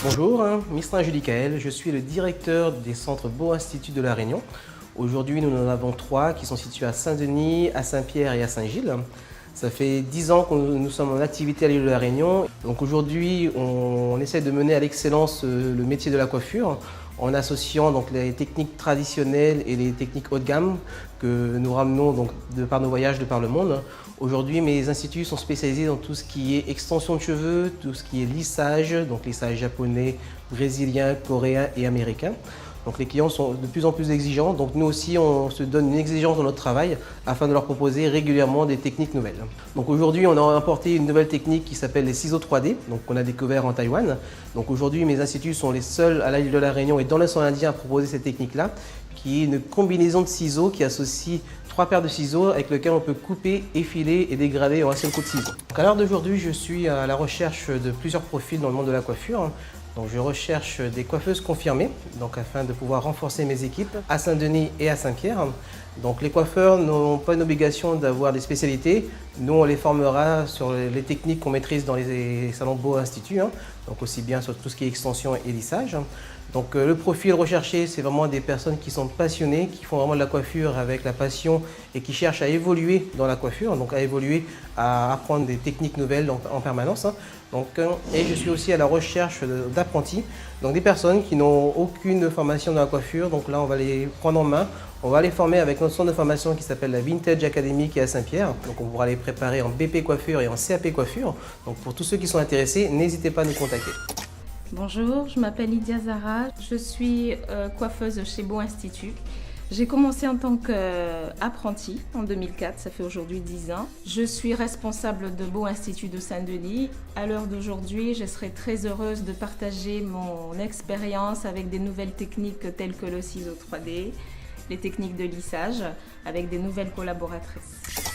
Bonjour, Mistrin Judicaël, je suis le directeur des centres Beau Institut de La Réunion. Aujourd'hui, nous en avons 3 qui sont situés à Saint-Denis, à Saint-Pierre et à Saint-Gilles. Ça fait 10 ans que nous sommes en activité à l'île de La Réunion. Donc aujourd'hui, on essaie de mener à l'excellence le métier de la coiffure en associant donc les techniques traditionnelles et les techniques haut de gamme que nous ramenons donc de par nos voyages de par le monde. Aujourd'hui, mes instituts sont spécialisés dans tout ce qui est extension de cheveux, tout ce qui est lissage, donc lissage japonais, brésilien, coréen et américain. Donc les clients sont de plus en plus exigeants, donc nous aussi on se donne une exigence dans notre travail afin de leur proposer régulièrement des techniques nouvelles. Donc aujourd'hui on a importé une nouvelle technique qui s'appelle les ciseaux 3D, donc qu'on a découvert en Taïwan. Donc aujourd'hui mes instituts sont les seuls à l'île de la Réunion et dans l'océan Indien à proposer cette technique-là, qui est une combinaison de ciseaux qui associe 3 paires de ciseaux avec lesquels on peut couper, effiler et dégrader en un seul coup de ciseau. Donc à l'heure d'aujourd'hui je suis à la recherche de plusieurs profils dans le monde de la coiffure. Donc je recherche des coiffeuses confirmées, donc afin de pouvoir renforcer mes équipes à Saint-Denis et à Saint-Pierre. Donc les coiffeurs n'ont pas une obligation d'avoir des spécialités. Nous on les formera sur les techniques qu'on maîtrise dans les salons Beau Institut, donc aussi bien sur tout ce qui est extension et lissage. Donc le profil recherché, c'est vraiment des personnes qui sont passionnées, qui font vraiment de la coiffure avec la passion et qui cherchent à évoluer dans la coiffure, donc à évoluer, à apprendre des techniques nouvelles en permanence. Donc, et je suis aussi à la recherche d'apprentis, donc des personnes qui n'ont aucune formation dans la coiffure. Donc là, on va les prendre en main, on va les former avec notre centre de formation qui s'appelle la Vintage Academy qui est à Saint-Pierre. Donc on pourra les préparer en BP coiffure et en CAP coiffure. Donc pour tous ceux qui sont intéressés, n'hésitez pas à nous contacter. Bonjour, je m'appelle Lydia Zara, je suis coiffeuse chez Beau Institut. J'ai commencé en tant qu'apprentie en 2004, ça fait aujourd'hui 10 ans. Je suis responsable de Beau Institut de Saint-Denis. À l'heure d'aujourd'hui, je serai très heureuse de partager mon expérience avec des nouvelles techniques telles que le ciseau 3D, les techniques de lissage avec des nouvelles collaboratrices.